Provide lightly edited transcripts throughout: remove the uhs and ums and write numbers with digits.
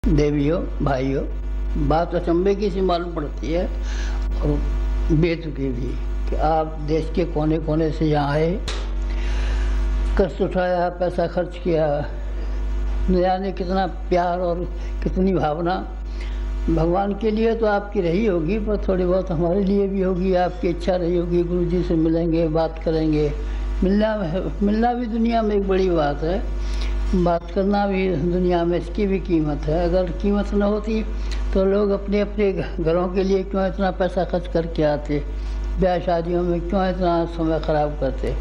देवियों, भाइयों, बात अचंभे की सी मालूम पड़ती है और बेतुकी भी कि आप देश के कोने कोने से यहाँ आए, कष्ट उठाया, पैसा खर्च किया, न जाने कितना प्यार और कितनी भावना भगवान के लिए तो आपकी रही होगी, पर थोड़ी बहुत हमारे लिए भी होगी। आपकी इच्छा रही होगी गुरु जी से मिलेंगे, बात करेंगे। मिलना भी दुनिया में एक बड़ी बात है, बात करना भी दुनिया में इसकी भी कीमत है। अगर कीमत न होती तो लोग अपने अपने घरों के लिए क्यों इतना पैसा खर्च करके आते, ब्याह शादियों में क्यों इतना समय ख़राब करते।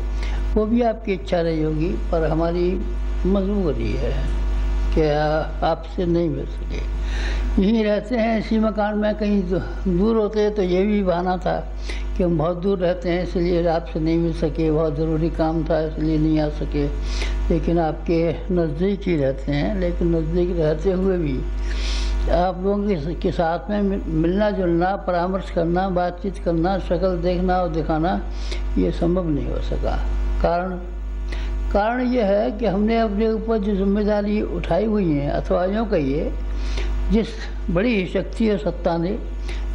वो भी आपकी इच्छा रही होगी, पर हमारी मजबूरी है कि आपसे नहीं मिल सके। यहीं रहते हैं इसी मकान में, कहीं दूर होते तो ये भी बहाना था कि हम बहुत दूर रहते हैं इसलिए आपसे नहीं मिल सके, बहुत ज़रूरी काम था इसलिए नहीं आ सके। लेकिन आपके नज़दीक ही रहते हैं, लेकिन नज़दीक रहते हुए भी आप लोगों के साथ में मिलना जुलना, परामर्श करना, बातचीत करना, शक्ल देखना और दिखाना ये संभव नहीं हो सका। कारण यह है कि हमने अपने ऊपर जो जिम्मेदारी उठाई हुई है, अथवा यूँ कहिए जिस बड़ी शक्ति और सत्ता ने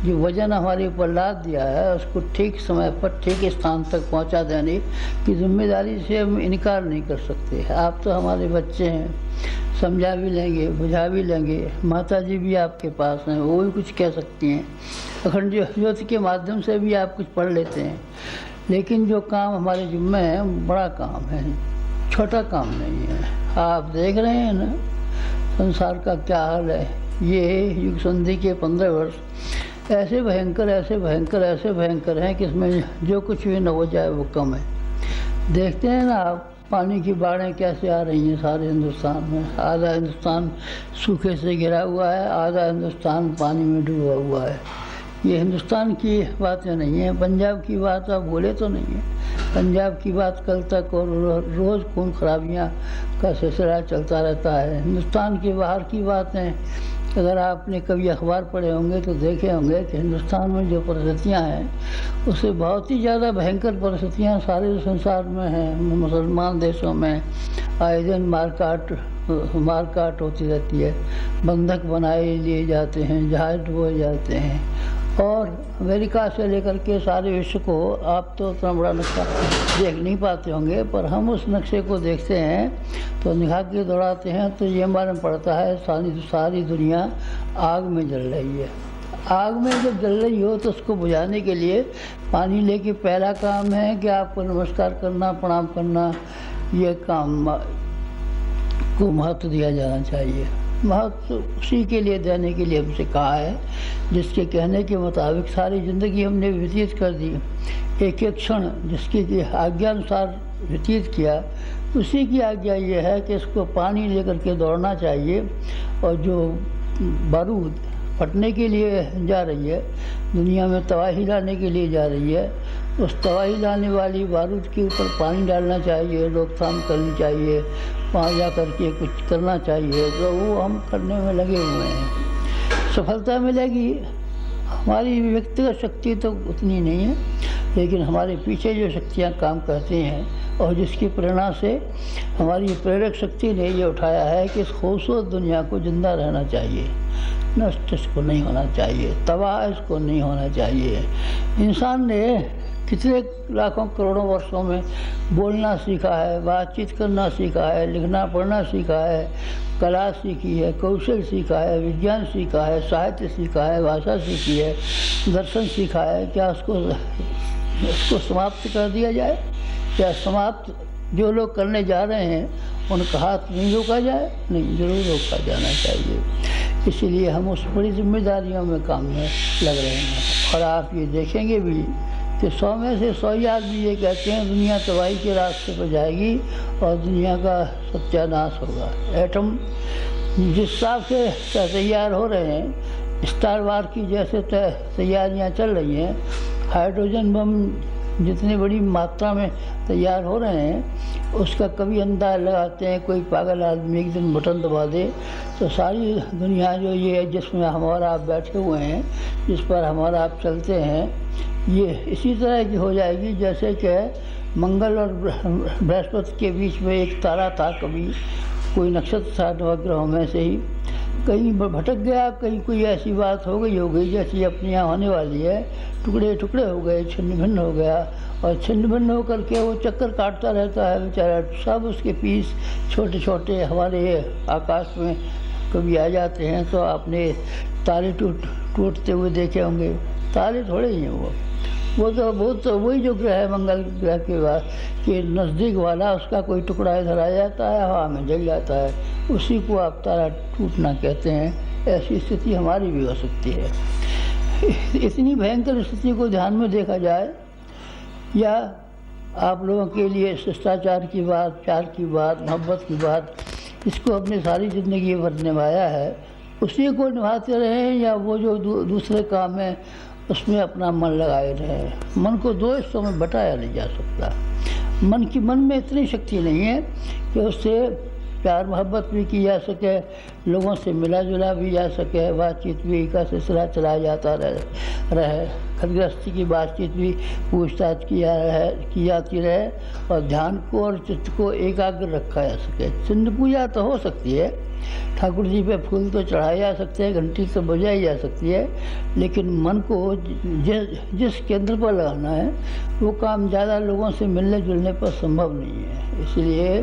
जो वजन हमारे ऊपर लाद दिया है, उसको ठीक समय पर ठीक स्थान तक पहुंचा देने की जिम्मेदारी से हम इनकार नहीं कर सकते। आप तो हमारे बच्चे हैं, समझा भी लेंगे, बुझा भी लेंगे। माता जी भी आपके पास हैं, वो भी कुछ कह सकती हैं। अखंड ज्योति के माध्यम से भी आप कुछ पढ़ लेते हैं। लेकिन जो काम हमारे जिम्मे है बड़ा काम है, छोटा काम नहीं है। आप देख रहे हैं ना संसार का क्या हाल है। ये युग संधि के 15 वर्ष ऐसे भयंकर हैं कि इसमें जो कुछ भी न हो जाए वो कम है। देखते हैं ना आप, पानी की बाढ़ें कैसे आ रही हैं सारे हिंदुस्तान में। आधा हिंदुस्तान सूखे से घिरा हुआ है, आधा हिंदुस्तान पानी में डूबा हुआ है। ये हिंदुस्तान की बातें नहीं है, पंजाब की बात आप बोले तो नहीं है। पंजाब की बात कल तक और रोज़ खून खराबियाँ का सिलसिला चलता रहता है। हिंदुस्तान के बाहर की बातें अगर आपने कभी अखबार पढ़े होंगे तो देखे होंगे कि हिंदुस्तान में जो परिस्थितियाँ हैं उससे बहुत ही ज़्यादा भयंकर परिस्थितियाँ सारे संसार में हैं। मुसलमान देशों में आए दिन मारकाट होती रहती है, बंधक बनाए लिए जाते हैं, जहाज डुबोए जाते हैं। और अमेरिका से लेकर के सारे विश्व को आप तो इतना बड़ा नक्शा देख नहीं पाते होंगे, पर हम उस नक्शे को देखते हैं तो निगाह के दौड़ाते हैं तो ये मालूम पड़ता है सारी दुनिया आग में जल रही है। आग में जब जल रही हो तो उसको बुझाने के लिए पानी लेके पहला काम है कि आपको नमस्कार करना, प्रणाम करना, ये काम को महत्व दिया जाना चाहिए। महत्व उसी के लिए देने के लिए हमसे कहा है जिसके कहने के मुताबिक सारी ज़िंदगी हमने व्यतीत कर दी। एक एक क्षण जिसकी आज्ञा अनुसार व्यतीत किया, उसी की आज्ञा ये है कि इसको पानी लेकर के दौड़ना चाहिए। और जो बारूद फटने के लिए जा रही है, दुनिया में तबाही लाने के लिए जा रही है, उस तबाही लाने वाली बारूद के ऊपर पानी डालना चाहिए, रोकथाम करनी चाहिए, वहाँ जा करके कुछ करना चाहिए। तो वो हम करने में लगे हुए हैं। सफलता मिलेगी, हमारी व्यक्तिगत शक्ति तो उतनी नहीं है, लेकिन हमारे पीछे जो शक्तियाँ काम करती हैं और जिसकी प्रेरणा से हमारी प्रेरक शक्ति ने ये उठाया है कि इस खूबसूरत दुनिया को जिंदा रहना चाहिए, नष्ट इसको नहीं होना चाहिए, तबाह इसको नहीं होना चाहिए। इंसान ने कितने लाखों करोड़ों वर्षों में बोलना सीखा है, बातचीत करना सीखा है, लिखना पढ़ना सीखा है, कला सीखी है, कौशल सीखा है, विज्ञान सीखा है, साहित्य सीखा है, भाषा सीखी है, दर्शन सीखा है। क्या उसको समाप्त कर दिया जाए? क्या समाप्त जो लोग करने जा रहे हैं उनका हाथ नहीं रोका जाए? नहीं, जरूर रोका जाना चाहिए। इसीलिए हम उस बड़ी जिम्मेदारियों में काम में लग रहे हैं। और आप ये देखेंगे भी कि 100 में से 100 ही आदमी ये कहते हैं दुनिया तबाही के रास्ते पर जाएगी और दुनिया का सत्यानाश होगा। एटम जिस हिसाब से तैयार हो रहे हैं, स्टार वार की जैसे तैयारियां चल रही हैं, हाइड्रोजन बम जितनी बड़ी मात्रा में तैयार हो रहे हैं, उसका कभी अंदाज़ लगाते हैं कोई पागल आदमी एक दिन बटन दबा दे तो सारी दुनिया जो ये जिसमें हमारा आप बैठे हुए हैं, जिस पर हमारा आप चलते हैं, ये इसी तरह की हो जाएगी जैसे कि मंगल और बृहस्पति के बीच में एक तारा था, कभी कोई नक्षत्र था नवग्रहों में से ही, कहीं भटक गया, कहीं कोई ऐसी बात हो गई जैसी अपने यहाँ होने वाली है, टुकड़े टुकड़े हो गए, छिन्न भिन्न हो गया, और छिन्न भिन्न होकर के वो चक्कर काटता रहता है बेचारा। सब उसके पीस छोटे छोटे हमारे आकाश में कभी आ जाते हैं। तो आपने तारे टूटते हुए देखे होंगे, तारे थोड़े ही हैं वो तो वही जो ग्रह है मंगल ग्रह के बाद के नज़दीक वाला, उसका कोई टुकड़ा इधर आ जाता है, हवा में जल जाता है, उसी को आप तारा टूटना कहते हैं। ऐसी स्थिति हमारी भी हो सकती है। इतनी भयंकर स्थिति को ध्यान में देखा जाए, या आप लोगों के लिए शिष्टाचार की बात, प्यार की बात, मोहब्बत की बात, इसको अपनी सारी ज़िंदगी भर निभाया है, उसी को निभाते रहें, या वो जो दूसरे काम है उसमें अपना मन लगाए रहे। मन को दो हिस्सों में बटाया नहीं जा सकता। मन में इतनी शक्ति नहीं है कि उससे प्यार मोहब्बत भी की जा सके, लोगों से मिला जुला भी जा सके, बातचीत भी का सिलसिला चलाया जाता रहे, खतगृहस्थी की बातचीत भी पूछताछ की जाती रहे, और ध्यान को और चित्त को एकाग्र रखा जा सके। चिन्ह पूजा तो हो सकती है, ठाकुर जी पे फूल तो चढ़ाए जा सकते हैं, घंटी तो बजाई जा सकती है, लेकिन मन को जिस केंद्र पर लगाना है वो काम ज़्यादा लोगों से मिलने जुलने पर संभव नहीं है। इसलिए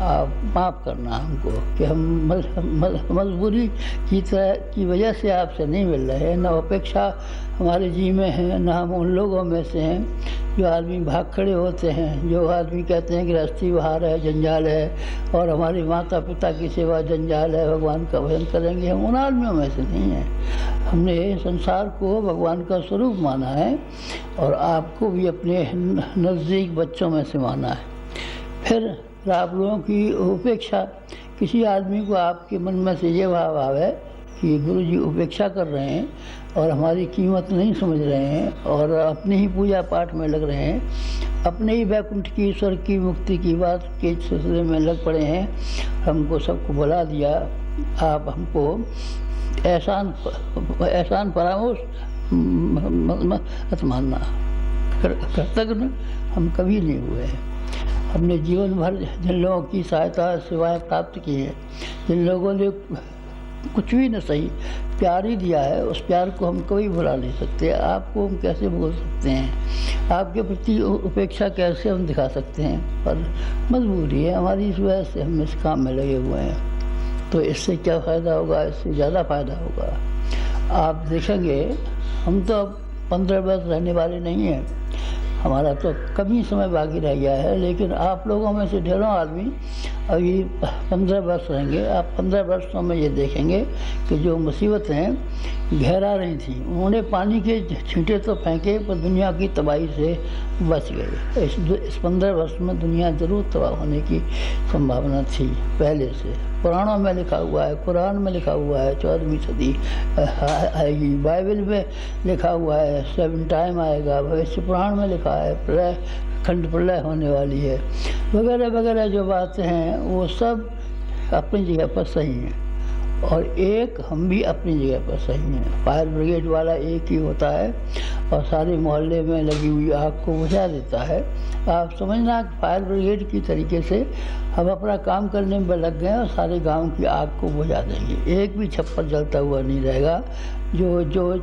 आप माफ़ करना हमको कि हम मजबूरी की वजह से आपसे नहीं मिल रहे हैं, न अपेक्षा हमारे जी में है, न हम उन लोगों में से हैं जो आदमी भाग खड़े होते हैं, जो आदमी कहते हैं गृहस्थी बाहर है, जंजाल है, और हमारे माता पिता की सेवा जंजाल है, भगवान का भजन करेंगे, हम उन आदमियों में से नहीं हैं। हमने संसार को भगवान का स्वरूप माना है, और आपको भी अपने नज़दीक बच्चों में से माना है। फिर आप लोगों की उपेक्षा, किसी आदमी को आपके मन में से ये भाव आवे कि गुरु जी उपेक्षा कर रहे हैं और हमारी कीमत नहीं समझ रहे हैं, और अपने ही पूजा पाठ में लग रहे हैं, अपने ही वैकुंठ की, ईश्वर की, मुक्ति की बात के सिलसिले में लग पड़े हैं, हमको सबको बुला दिया, आप हमको एहसान फरामोश मत मानना। कृतज्ञ हम कभी नहीं हुए हैं। हमने जीवन भर जिन लोगों की सहायता सेवाएं प्राप्त की है, जिन लोगों ने कुछ भी न सही प्यार ही दिया है, उस प्यार को हम कभी भुला नहीं सकते। आपको हम कैसे भूल सकते हैं, आपके प्रति उपेक्षा कैसे हम दिखा सकते हैं, पर मजबूरी है हमारी, इस वजह से हम इस काम में लगे हुए हैं। तो इससे क्या फ़ायदा होगा, इससे ज़्यादा फ़ायदा होगा। आप देखेंगे हम तो अब 15 वर्ष रहने वाले नहीं हैं, हमारा तो कम ही समय बाकी रह गया है, लेकिन आप लोगों में से ढेरों आदमी अभी 15 वर्ष रहेंगे। आप 15 वर्षों में ये देखेंगे कि जो मुसीबतें घेरा रही थी, उन्होंने पानी के छींटे तो फेंके, पर दुनिया की तबाही से बच गए। इस 15 वर्ष में दुनिया जरूर तबाह होने की संभावना थी पहले से। पुराणों में लिखा हुआ है, कुरान में लिखा हुआ है 14वीं सदी आएगी, बाइबल में लिखा हुआ है 7 टाइम आएगा, भविष्य पुराण में लिखा है प्रलय, खंड प्रलय होने वाली है, वगैरह वगैरह जो बातें हैं वो सब अपनी जगह पर सही हैं, और एक हम भी अपनी जगह पर सही हैं। फायर ब्रिगेड वाला एक ही होता है और सारे मोहल्ले में लगी हुई आग को बुझा देता है। आप समझना फायर ब्रिगेड की तरीके से हम अपना काम करने में लग गए और सारे गांव की आग को बुझा देंगे, एक भी छप्पर जलता हुआ नहीं रहेगा। जो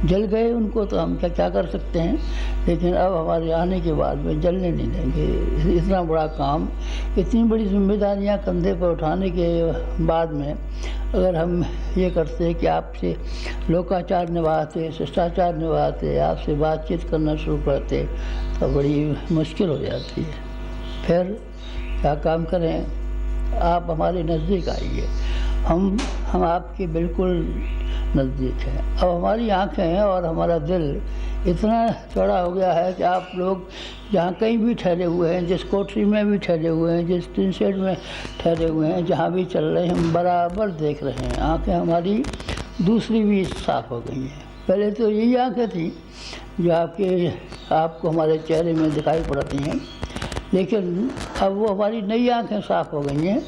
जल गए उनको तो हम क्या कर सकते हैं, लेकिन अब हमारे आने के बाद में जलने नहीं देंगे। इतना बड़ा काम, इतनी बड़ी जिम्मेदारियां कंधे पर उठाने के बाद में अगर हम ये करते कि आपसे लोकाचार निभाते, शिष्टाचार निभाते, आपसे बातचीत करना शुरू करते, तो बड़ी मुश्किल हो जाती है। फिर क्या काम करें, आप हमारे नज़दीक आइए, हम आपके बिल्कुल नज़दीक हैं। अब हमारी आँखें और हमारा दिल इतना चौड़ा हो गया है कि आप लोग जहाँ कहीं भी ठहरे हुए हैं, जिस कोठरी में भी ठहरे हुए हैं, जिस टिन शेड में ठहरे हुए हैं, जहाँ भी चल रहे हैं, हम बराबर देख रहे हैं। आँखें हमारी दूसरी भी साफ़ हो गई हैं। पहले तो यही आँखें थी जो आपको हमारे चेहरे में दिखाई पड़ती हैं, लेकिन अब वो हमारी नई आँखें साफ़ हो गई हैं,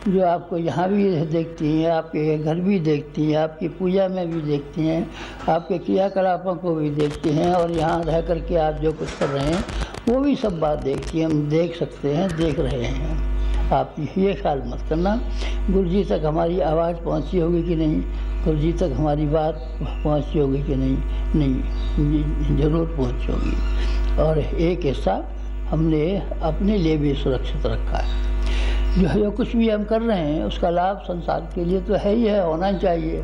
जो आपको यहाँ भी देखती हैं, आपके घर भी देखती हैं, आपकी पूजा में भी देखती हैं, आपके क्रियाकलापों को भी देखती हैं, और यहाँ रह कर के आप जो कुछ कर रहे हैं वो भी सब बात देखती हैं। हम देख सकते हैं, देख रहे हैं। आप ये ख्याल मत करना गुरु जी तक हमारी आवाज़ पहुंची होगी कि नहीं, गुरु जी तक हमारी बात पहुंची होगी कि नहीं, ज़रूर पहुंची होगी। और एक हिस्सा हमने अपने लिए भी सुरक्षित रखा है। जो कुछ भी हम कर रहे हैं उसका लाभ संसार के लिए तो है ही है, होना चाहिए,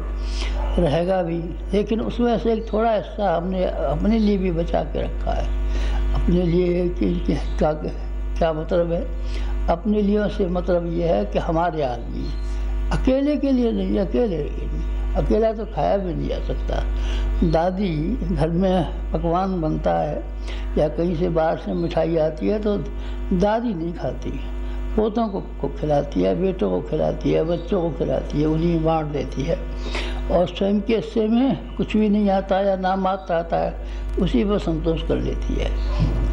रहेगा भी, लेकिन उसमें से एक थोड़ा हिस्सा हमने अपने लिए भी बचा के रखा है। अपने लिए क्या मतलब है? अपने लिए से मतलब ये है कि हमारे आदमी, अकेले के लिए नहीं, अकेले के लिए, अकेला तो खाया भी नहीं जा सकता। दादी घर में पकवान बनता है या कहीं से बाहर से मिठाई आती है तो दादी नहीं खाती, पोतों को खिलाती है, बेटों को खिलाती है, बच्चों को खिलाती है, उन्हीं बांट देती है। और स्वयं के हिस्से में कुछ भी नहीं आता या ना मात्र आता है, उसी पर संतोष कर लेती है।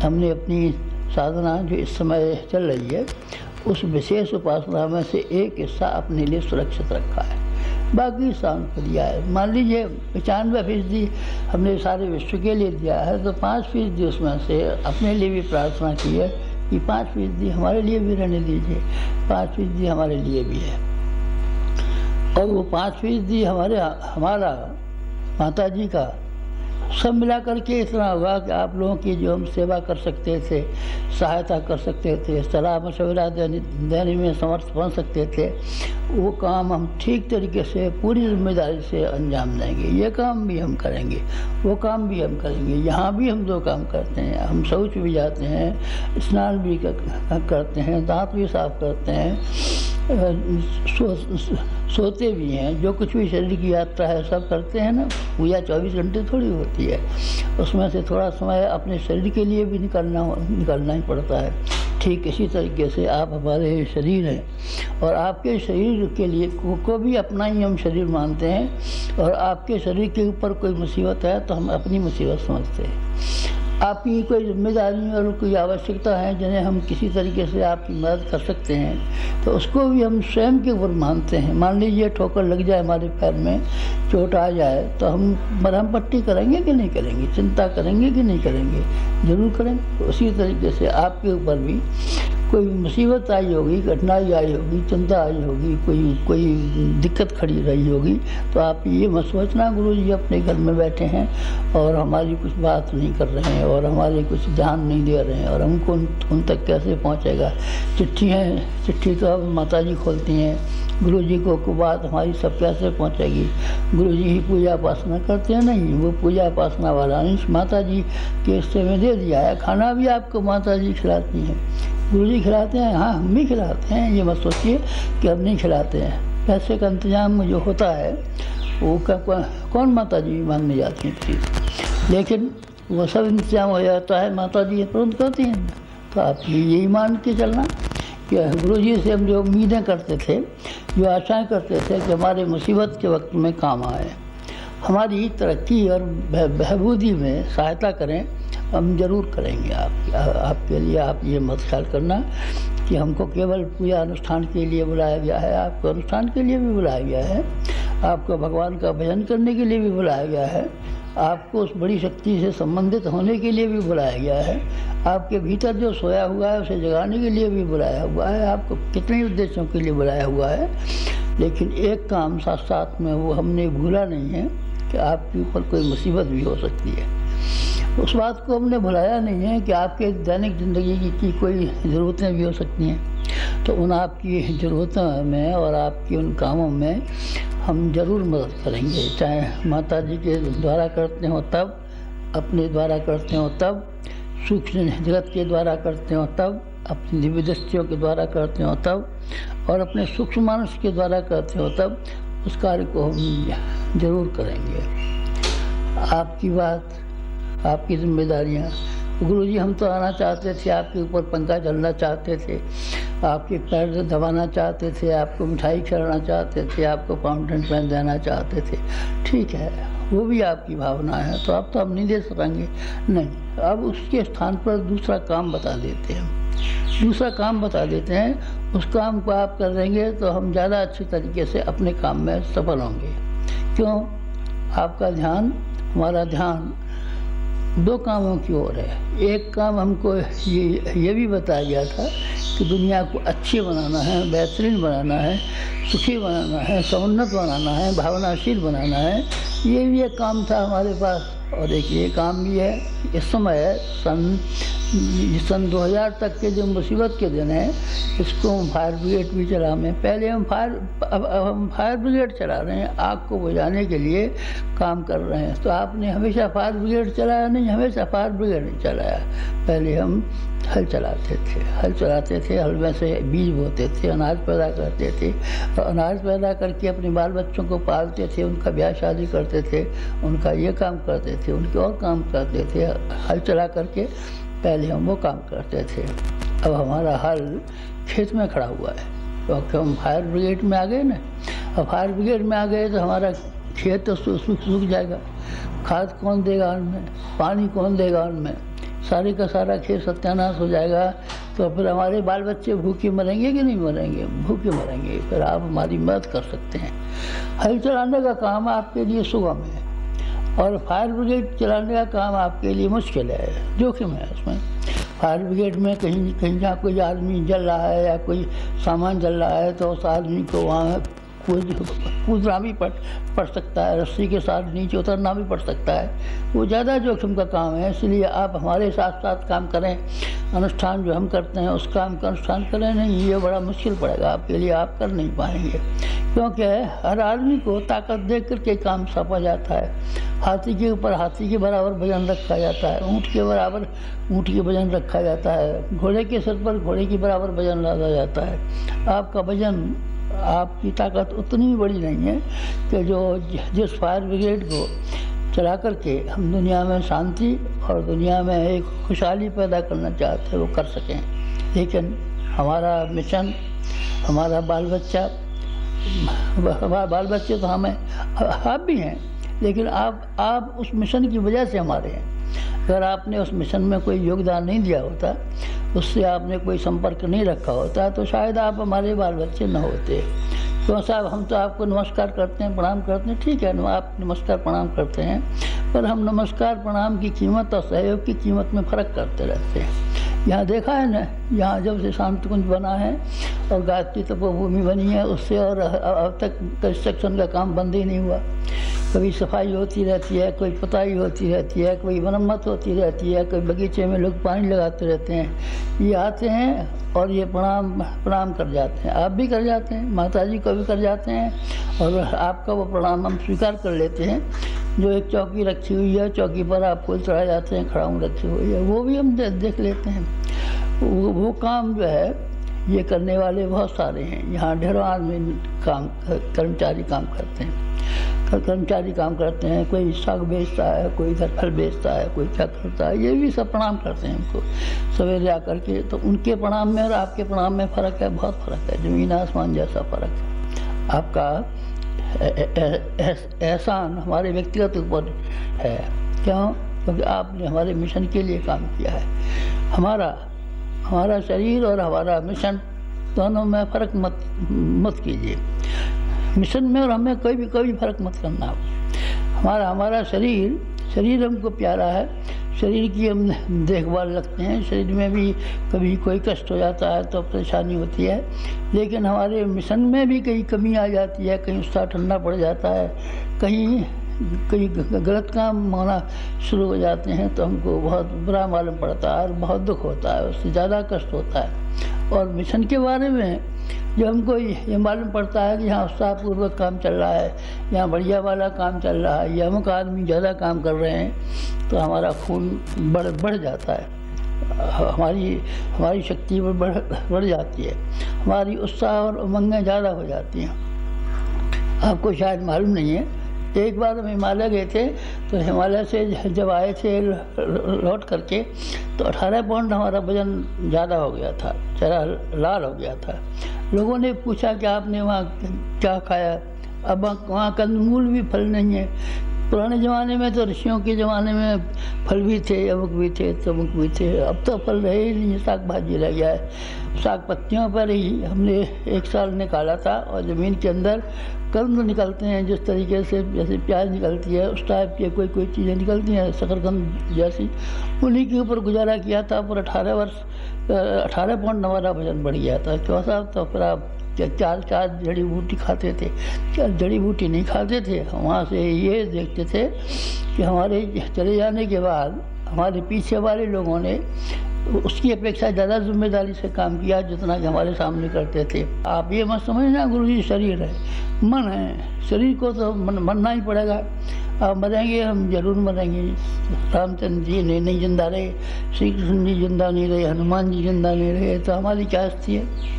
हमने अपनी साधना जो इस समय चल रही है उस विशेष उपासना में से एक हिस्सा अपने लिए सुरक्षित रखा है, बाकी शांत को दिया है। मान लीजिए 95% हमने सारे विश्व के लिए दिया है, तो 5% उसमें से अपने लिए भी प्रार्थना की है कि 5% हमारे लिए भी रहने दीजिए, 5% हमारे लिए भी है। और वो 5% हमारा माता जी का सब मिला करके इतना हुआ कि आप लोगों की जो हम सेवा कर सकते थे, सहायता कर सकते थे, सलाह मशवरा देने में समर्थ बन सकते थे, वो काम हम ठीक तरीके से पूरी जिम्मेदारी से अंजाम देंगे। ये काम भी हम करेंगे, वो काम भी हम करेंगे। यहाँ भी हम 2 काम करते हैं, हम शौच भी जाते हैं, स्नान भी करते हैं, दांत भी साफ करते हैं, सोते भी हैं, जो कुछ भी शरीर की यात्रा है सब करते हैं ना। पूजा 24 घंटे थोड़ी होती है, उसमें से थोड़ा समय अपने शरीर के लिए भी निकालना ही पड़ता है। ठीक इसी तरीके से आप हमारे शरीर हैं और आपके शरीर के लिए को भी अपना ही हम शरीर मानते हैं, और आपके शरीर के ऊपर कोई मुसीबत है तो हम अपनी मुसीबत समझते हैं। आपकी कोई जिम्मेदारी और कोई आवश्यकता है जिन्हें हम किसी तरीके से आपकी मदद कर सकते हैं तो उसको भी हम स्वयं के ऊपर मानते हैं। मान लीजिए ठोकर लग जाए, हमारे पैर में चोट आ जाए, तो हम मरहम पट्टी करेंगे कि नहीं करेंगे, चिंता करेंगे कि नहीं करेंगे, जरूर करेंगे। उसी तरीके से आपके ऊपर भी कोई मुसीबत आई होगी, कठिनाई आई होगी, चिंता आई होगी, कोई दिक्कत खड़ी रही होगी, तो आप ये मत सोचना गुरु जी अपने घर में बैठे हैं और हमारी कुछ बात नहीं कर रहे हैं और हमारे कुछ ध्यान नहीं दे रहे हैं और हमको उन तक कैसे पहुंचेगा। चिट्ठी तो अब माता जी खोलती हैं, गुरु जी को बात हमारी सब कैसे पहुंचेगी। गुरु जी ही पूजा उपासना करते हैं, नहीं, वो पूजा उपासना वाला अंश माता जी के हिस्से में दे दिया है। खाना भी आपको माता जी खिलाती हैं, गुरु जी खिलाते हैं, हाँ हम भी खिलाते हैं, ये मत सोचिए कि हम नहीं खिलाते हैं। पैसे का इंतजाम जो होता है वो कौन माता जी मांगने जाती हैं प्लीज़, लेकिन वो सब इंतजाम हो जाता है, माता जी तुरंत करती हैं। तो आप यही मान के चलना कि गुरु जी से हम जो उम्मीदें करते थे, जो आशाएं करते थे कि हमारे मुसीबत के वक्त में काम आए, हमारी तरक्की और बहबूदी में सहायता करें, हम जरूर करेंगे आपके लिए। आप ये मत ख्याल करना कि हमको केवल पूजा अनुष्ठान के लिए बुलाया गया है, आपको अनुष्ठान के लिए भी बुलाया गया है, आपको भगवान का भजन करने के लिए भी बुलाया गया है, आपको उस बड़ी शक्ति से संबंधित होने के लिए भी बुलाया गया है, आपके भीतर जो सोया हुआ है उसे जगाने के लिए भी बुलाया हुआ है, आपको कितने उद्देश्यों के लिए बुलाया हुआ है। लेकिन एक काम साथ साथ में वो हमने भूला नहीं है कि आपके ऊपर कोई मुसीबत भी हो सकती है। उस बात को हमने भुलाया नहीं है कि आपके दैनिक ज़िंदगी की कोई ज़रूरतें भी हो सकती हैं, तो उन आपकी ज़रूरतों में और आपके उन कामों में हम ज़रूर मदद करेंगे, चाहे माता जी के द्वारा करते हो तब, अपने द्वारा करते हो तब, सूक्ष्म जगत के द्वारा करते हो तब, अपनी दिव्य दृष्टियों के द्वारा करते हो तब, और अपने सूक्ष्म मानस के द्वारा करते हो तब, उस कार्य को हम जरूर करेंगे। आपकी बात, आपकी जिम्मेदारियाँ, गुरु जी हम तो आना चाहते थे, आपके ऊपर पंखा चलना चाहते थे, आपके पैर दबाना चाहते थे, आपको मिठाई खिलाना चाहते थे, आपको फाउंटेन पेन देना चाहते थे, ठीक है, वो भी आपकी भावना है, तो अब तो हम नहीं दे सकेंगे, नहीं, अब उसके स्थान पर दूसरा काम बता देते हैं, दूसरा काम बता देते हैं, उस काम को आप कर देंगे तो हम ज़्यादा अच्छे तरीके से अपने काम में सफल होंगे। क्यों? आपका ध्यान, हमारा ध्यान 2 कामों की ओर है। एक काम हमको ये भी बताया गया था कि दुनिया को अच्छी बनाना है, बेहतरीन बनाना है, सुखी बनाना है, समुन्नत बनाना है, भावनाशील बनाना है। ये भी एक काम था हमारे पास। और एक ये काम भी है, इस समय सन 2000 तक के जो मुसीबत के दिन हैं, इसको हम फायर ब्रिगेड भी चला में। पहले हम फायर ब्रिगेड चला रहे हैं, आग को बुझाने के लिए काम कर रहे हैं। तो आपने हमेशा फायर ब्रिगेड चलाया नहीं, हमेशा फायर ब्रिगेड नहीं चलाया। पहले हम हल चलाते थे, हल में से बीज बोते थे, अनाज पैदा करते थे, और अनाज पैदा करके अपने बाल बच्चों को पालते थे, उनका ब्याह शादी करते थे, उनका ये काम करते थे, उनके और काम करते थे। हल चला करके पहले हम वो काम करते थे। अब हमारा हल खेत में खड़ा हुआ है, क्योंकि हम फायर ब्रिगेड में आ गए ना। अब फायर ब्रिगेड में आ गए तो हमारा खेत तो सूख जाएगा। खाद कौन देगा उनमें, पानी कौन देगा उनमें, सारे का सारा खेत सत्यानाश हो जाएगा। तो फिर हमारे बाल बच्चे भूखे मरेंगे कि नहीं मरेंगे? भूखे मरेंगे। फिर आप हमारी मदद कर सकते हैं। हल चलाने का काम आपके लिए सुगम है, और फायर ब्रिगेड चलाने का काम आपके लिए मुश्किल है, जोखिम है उसमें। फायर ब्रिगेड में कहीं जहाँ कोई आदमी जल रहा है या कोई सामान जल रहा है, तो उस आदमी को वहाँ कूदना भी पड़ सकता है, रस्सी के साथ नीचे उतरना भी पड़ सकता है। वो ज़्यादा जोखिम का काम है। इसलिए आप हमारे साथ साथ काम करें, अनुष्ठान जो हम करते हैं उस काम का अनुष्ठान करें। नहीं, ये बड़ा मुश्किल पड़ेगा आपके लिए, आप कर नहीं पाएंगे। क्योंकि हर आदमी को ताकत देख करके काम सौंपा जाता है। हाथी के ऊपर हाथी के बराबर वजन रखा जाता है, ऊँट के बराबर ऊँट के वजन रखा जाता है, घोड़े के सिर पर घोड़े के बराबर वजन लादा जाता है। आपका वजन, आपकी ताकत उतनी बड़ी नहीं है कि जो जिस फायर ब्रिगेड को चला करके हम दुनिया में शांति और दुनिया में एक खुशहाली पैदा करना चाहते हैं वो कर सकें। लेकिन हमारा मिशन, हमारा बाल बच्चे तो हमें, आप भी हैं, लेकिन आप उस मिशन की वजह से हमारे हैं। अगर आपने उस मिशन में कोई योगदान नहीं दिया होता, उससे आपने कोई संपर्क नहीं रखा होता, तो शायद आप हमारे बाल बच्चे न होते। क्यों साहब, हम तो आपको नमस्कार करते हैं, प्रणाम करते हैं, ठीक है, आप नमस्कार प्रणाम करते हैं, पर हम नमस्कार प्रणाम की कीमत और सहयोग की कीमत में फ़र्क करते रहते हैं। यहाँ देखा है ना, यहाँ जब से शांति कुंज बना है और गायत्री तपोभूमि बनी है, उससे और अब तक कंस्ट्रक्शन का काम बंद ही नहीं हुआ। कभी सफाई होती रहती है, कोई पुताई होती रहती है, कोई मरम्मत होती रहती है, कोई बगीचे में लोग पानी लगाते रहते हैं। ये आते हैं और ये प्रणाम कर जाते हैं। आप भी कर जाते हैं, माता जी को भी कर जाते हैं, और आपका वो प्रणाम हम स्वीकार कर लेते हैं। जो एक चौकी रखी हुई है, चौकी पर आप फूल चढ़ाए जाते हैं, खड़ाऊँ रखी हुई है, वो भी हम देख लेते हैं। वो काम जो है, ये करने वाले बहुत सारे हैं। यहाँ ढेरों आदमी कर्मचारी काम करते हैं। कर्मचारी काम करते हैं, कोई साग बेचता है, कोई इधर फल बेचता है, कोई क्या करता है, ये भी सब प्रणाम करते हैं हमको सवेरे आकर के। तो उनके प्रणाम में और आपके प्रणाम में फ़र्क है, बहुत फ़र्क है, ज़मीन आसमान जैसा फ़र्क है। आपका एहसान हमारे व्यक्तिगत ऊपर है। क्यों? क्योंकि आपने हमारे मिशन के लिए काम किया है। हमारा शरीर और हमारा मिशन दोनों में फ़र्क मत कीजिए। मिशन में और हमें कोई फ़र्क मत करना। हमारा शरीर हमको प्यारा है, शरीर की हम देखभाल रखते हैं। शरीर में भी कभी कोई कष्ट हो जाता है तो परेशानी होती है, लेकिन हमारे मिशन में भी कहीं कमी आ जाती है, कहीं उसका ठंडा पड़ जाता है, कहीं गलत काम होना शुरू हो जाते हैं, तो हमको बहुत बुरा मालूम पड़ता है और बहुत दुख होता है, उससे ज़्यादा कष्ट होता है। और मिशन के बारे में जब हमको ये मालूम पड़ता है कि यहाँ उत्साहपूर्वक काम चल रहा है, यहाँ बढ़िया वाला काम चल रहा है, ये अमुक आदमी ज़्यादा काम कर रहे हैं, तो हमारा खून बढ़ जाता है, हमारी शक्ति बढ़ जाती है, हमारी उत्साह और उमंगें ज़्यादा हो जाती हैं। आपको शायद मालूम नहीं है, एक बार हम हिमालय गए थे, तो हिमालय से जब आए थे लौट करके, तो 18 पाउंड हमारा वज़न ज़्यादा हो गया था, चेहरा लाल हो गया था। लोगों ने पूछा कि आपने वहाँ क्या खाया? अब वहाँ कंदमूल भी फल नहीं है। पुराने ज़माने में तो ऋषियों के ज़माने में फल भी थे, अमुक भी थे, तमुक भी थे। अब तो फल रहे ही नहीं, साग भाजी रह गया है। साग पत्तियों पर ही हमने 1 साल निकाला था, और ज़मीन के अंदर कंद निकलते हैं जिस तरीके से, जैसे प्याज निकलती है उस टाइप की कोई कोई चीज़ें निकलती हैं शकरकंद जैसी, उन्हीं के ऊपर गुजारा किया था। पर 18 पाउंड हमारा वजन बढ़ गया था। क्यों साहब? तो फिर आप चार जड़ी बूटी खाते थे। जड़ी बूटी नहीं खाते थे, वहाँ से ये देखते थे कि हमारे चले जाने के बाद हमारे पीछे वाले लोगों ने उसकी अपेक्षा ज़्यादा जिम्मेदारी से काम किया जितना कि हमारे सामने करते थे। आप ये मत समझना गुरुजी शरीर है, मन है। शरीर को तो मरना ही पड़ेगा। आप मरेंगे, हम जरूर मरेंगे। रामचंद्र जी नहीं जिंदा रहे, श्री कृष्ण जी जिंदा नहीं रहे, हनुमान जी जिंदा नहीं रहे, तो हमारी क्या स्थिति है?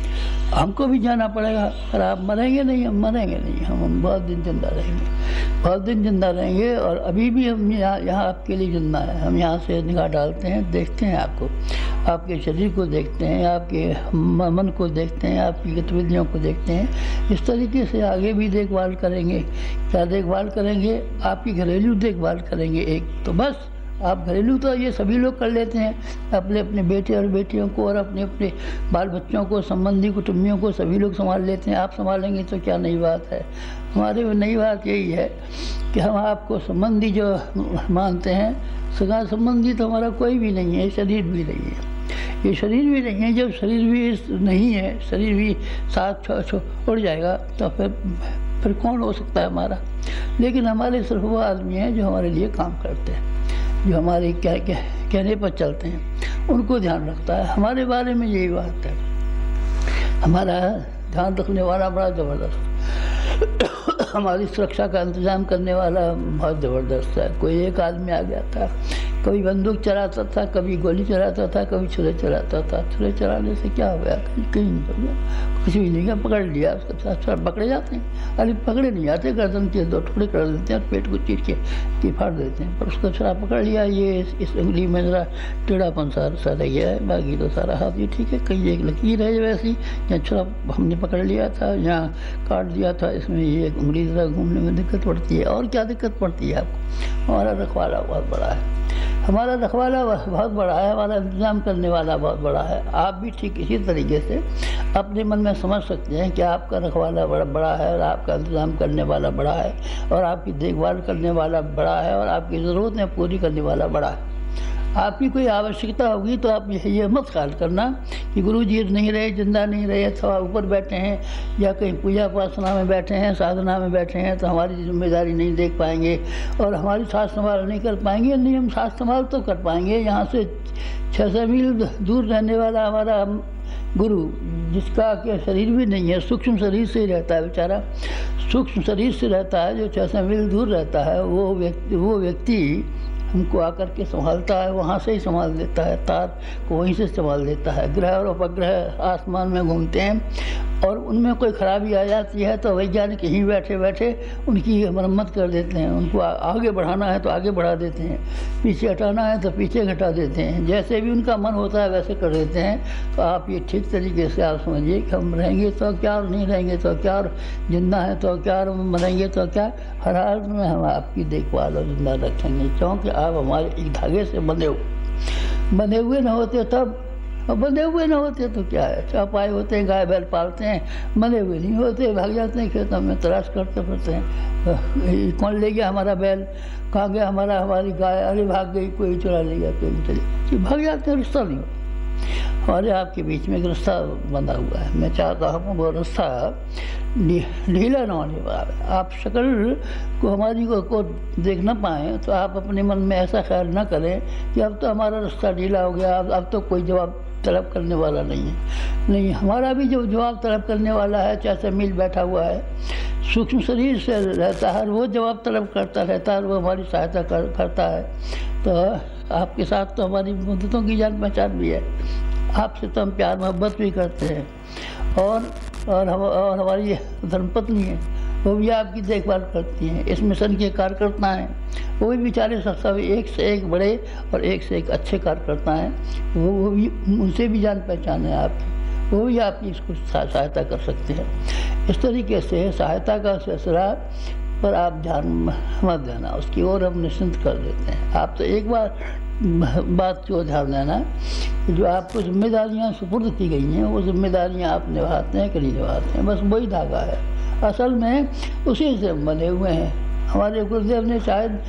हमको भी जाना पड़ेगा। और आप मरेंगे नहीं, हम मरेंगे नहीं, हम बहुत दिन जिंदा रहेंगे, बहुत दिन जिंदा रहेंगे। और अभी भी हम यहाँ आपके लिए जिंदा है। हम यहाँ से निगाह डालते हैं, देखते हैं आपको, आपके शरीर को देखते हैं, आपके मन को देखते हैं, आपकी गतिविधियों को देखते हैं। इस तरीके से आगे भी देखभाल करेंगे। क्या देखभाल करेंगे? आपकी घरेलू देखभाल करेंगे एक तो बस। आप घरेलू तो ये सभी लोग कर लेते हैं, अपने अपने बेटे और बेटियों को और अपने अपने बाल बच्चों को, संबंधी कुटुंबियों को सभी लोग संभाल लेते हैं। आप संभालेंगे तो क्या नई बात है? हमारे में नई बात यही है कि हम आपको संबंधी जो मानते हैं, सगा संबंधी तो हमारा कोई भी नहीं है, शरीर भी नहीं है। ये शरीर भी नहीं है। जब शरीर भी नहीं है, शरीर भी साथ उड़ जाएगा तो फिर कौन हो सकता है हमारा? लेकिन हमारे सिर्फ वो आदमी हैं जो हमारे लिए काम करते हैं, जो हमारे कहने पर चलते हैं, उनको ध्यान रखता है। हमारे बारे में यही बात है। हमारा ध्यान रखने वाला बड़ा ज़बरदस्त, हमारी सुरक्षा का इंतज़ाम करने वाला बहुत ज़बरदस्त है। कोई एक आदमी आ गया था, कभी बंदूक चलाता था, कभी गोली चलाता था, कभी छुरे चलाता था। छुरे चलाने से क्या हो गया? कहीं नहीं हो गया, कुछ भी नहीं किया, पकड़ लिया। उसके साथ साथ पकड़े जाते हैं। अरे पकड़े नहीं जाते, गर्दन के 2 टुकड़े कर देते हैं और पेट को चीर के फाड़ देते हैं। पर उसको थोड़ा पकड़ लिया, ये इस उंगली में ज़रा टेढ़ापन सा रह गया है, बाकी तो सारा हाथ ही ठीक है। कहीं एक लकीर है वैसी, यहाँ छुरा हमने पकड़ लिया था, यहाँ काट दिया था, इसमें ये उंगली ज़रा घूमने में दिक्कत पड़ती है। और क्या दिक्कत पड़ती है आपको? हमारा रखवाला बहुत बड़ा है, हमारा रखवाला बहुत बड़ा है, हमारा इंतज़ाम करने वाला बहुत बड़ा है। आप भी ठीक इसी तरीके से अपने मन में समझ सकते हैं कि आपका रखवाला बड़ा है और आपका इंतज़ाम करने वाला बड़ा है और आपकी देखभाल करने वाला बड़ा है और आपकी ज़रूरतें पूरी करने वाला बड़ा है। आपकी कोई आवश्यकता होगी तो आप ये मत ख्याल करना कि गुरु जी नहीं रहे, जिंदा नहीं रहे, अथवा ऊपर बैठे हैं या कहीं पूजा उपासना में बैठे हैं, साधना में बैठे हैं तो हमारी जिम्मेदारी नहीं देख पाएंगे और हमारी साथ संभाल नहीं कर पाएंगे। नहीं, हम साथ संभाल तो कर पाएंगे। यहाँ से 600 मील दूर रहने वाला हमारा गुरु, जिसका के शरीर भी नहीं है, सूक्ष्म शरीर से ही रहता है बेचारा, सूक्ष्म शरीर से रहता है, जो 600 मील दूर रहता है, वो व्यक्ति हमको आकर के संभालता है, वहाँ से ही संभाल देता है, तार को वहीं से संभाल देता है। ग्रह और उपग्रह आसमान में घूमते हैं और उनमें कोई खराबी आ जाती है तो वैज्ञानिक यहीं बैठे बैठे उनकी मरम्मत कर देते हैं। उनको आगे बढ़ाना है तो आगे बढ़ा देते हैं, पीछे हटाना है तो पीछे हटा देते हैं, जैसे भी उनका मन होता है वैसे कर देते हैं। तो आप ये ठीक तरीके से आप समझिए कि हम रहेंगे तो क्या और नहीं रहेंगे तो क्या, और जिंदा है तो क्या, और मरेंगे तो क्या, हर हाल में हम आपकी देखभाल और जिंदा रखेंगे, क्योंकि आप हमारे एक धागे से बंधे हुए न होते तब, बंधे हुए न होते तो क्या है, चौपाए होते हैं, गाय बैल पालते हैं, बंधे हुए नहीं होते, भाग जाते हैं खेतों में, तलाश करते फिरते हैं, कौन ले गया हमारा बैल, कहाँ गया हमारी गाय, अरे भाग गई, कोई चुरा ले गया, कोई चली, भाग जाते हैं, रिश्ता नहीं होता। हमारे आपके बीच में एक रास्ता बंधा हुआ है। मैं चाहता हूँ वो रास्ता ढीला न होने वाला। आप शक्ल को हमारी को देख न पाएँ तो आप अपने मन में ऐसा ख्याल न करें कि अब तो हमारा रास्ता ढीला हो गया, अब तो कोई जवाब तलब करने वाला नहीं है। नहीं, हमारा भी जो जवाब तलब करने वाला है, 600 मील बैठा हुआ है, सूक्ष्म शरीर से रहता है, वो जवाब तलब करता रहता है, वो हमारी सहायता करता है। तो आपके साथ तो हमारी मददों की जान पहचान भी है, आपसे तो हम प्यार मोहब्बत भी करते हैं और हमारी धर्मपत्नी है, वो भी आपकी देखभाल करती हैं। इस मिशन के कार्यकर्ता हैं, वो भी बेचारे सब एक से एक बड़े और एक से एक अच्छे कार्यकर्ता हैं, वो भी, उनसे भी जान पहचान है आपकी, वो भी आपकी इसको सहायता कर सकते हैं। इस तरीके से सहायता का सिलसिला पर आप ध्यान मत देना, उसकी ओर हम निश्चिंत कर देते हैं। आप तो एक बार बात को ध्यान देना, जो आपको जिम्मेदारियां सुपुर्द की गई हैं वो जिम्मेदारियां आप निभाते हैं कि नहीं निभाते हैं, बस वही धागा है। असल में उसी से हम बने हुए हैं। हमारे गुरुदेव ने शायद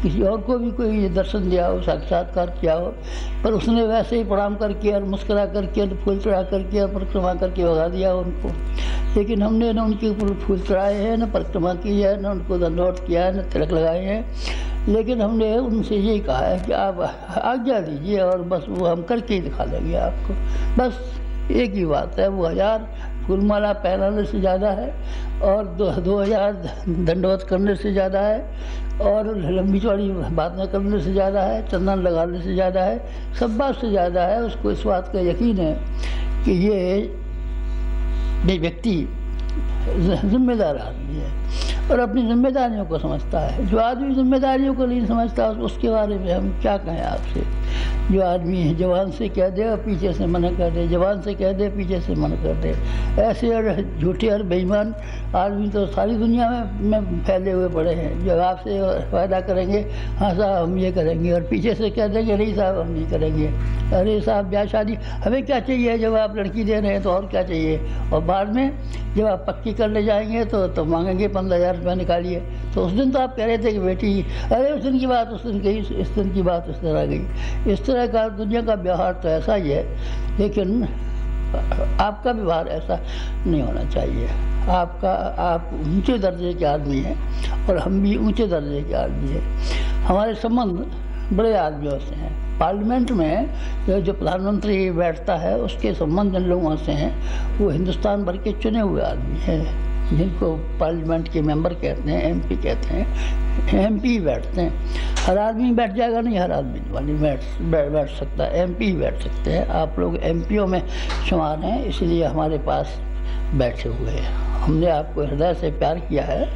किसी और को भी कोई दर्शन दिया हो, साक्षात्कार किया हो, पर उसने वैसे ही प्रणाम करके और मुस्कुरा करके और फूल चढ़ा करके और परिक्रमा करके भगा दिया उनको। लेकिन हमने न उनके ऊपर फूल चढ़ाए हैं, न परिक्रमा की है, न उनको दंडवत किया है, न तिलक लगाए हैं। लेकिन हमने उनसे यही कहा है कि आप आज्ञा दीजिए और बस वो हम करके ही दिखा देंगे आपको। बस एक ही बात है, वो 1000 फूलमाला पहनाने से ज़्यादा है और 2000 दंडवत करने से ज़्यादा है और लंबी चौड़ी बातें करने से ज़्यादा है, चंदन लगाने से ज़्यादा है, सब बात से ज़्यादा है। उसको इस बात का यकीन है कि ये व्यक्ति जिम्मेदार आदमी है और अपनी जिम्मेदारियों को समझता है। जो आदमी जिम्मेदारियों को नहीं समझता उसके बारे में हम क्या कहें आपसे। जो आदमी जवान से कह दे और पीछे से मना कर दे, जवान से कह दे पीछे से मना कर दे, ऐसे और झूठे और बेईमान आदमी तो सारी दुनिया में फैले हुए पड़े हैं। जो आपसे वायदा करेंगे हाँ साहब हम ये करेंगे और पीछे से कह देंगे नहीं साहब हम नहीं करेंगे। अरे साहब ब्याह शादी हमें क्या चाहिए, जब आप लड़की दे रहे हैं तो और क्या चाहिए। और बाद में जब आप पक्की करने जाएंगे तो मांगेंगे 15,000 रुपये निकालिए। तो उस दिन तो आप कह रहे थे कि बेटी अरे उस दिन की बात उस दिन गई, इस दिन की बात उस दिन आ गई। इस तरह का दुनिया का व्यवहार तो ऐसा ही है, लेकिन आपका व्यवहार ऐसा नहीं होना चाहिए। आप ऊंचे दर्जे के आदमी हैं और हम भी ऊंचे दर्जे के आदमी हैं। हमारे संबंध बड़े आदमियों से हैं। पार्लियामेंट में जो प्रधानमंत्री बैठता है उसके संबंध जिन लोगों से हैं वो हिंदुस्तान भर के चुने हुए आदमी हैं, जिनको पार्लियामेंट के मेंबर कहते हैं, एमपी कहते हैं। एमपी बैठते हैं। हर आदमी बैठ जाएगा नहीं, हर आदमी वाली बैठ सकता है, एमपी बैठ सकते हैं। आप लोग एमपीओ में शुमार हैं, इसलिए हमारे पास बैठे हुए हैं। हमने आपको हृदय से प्यार किया है,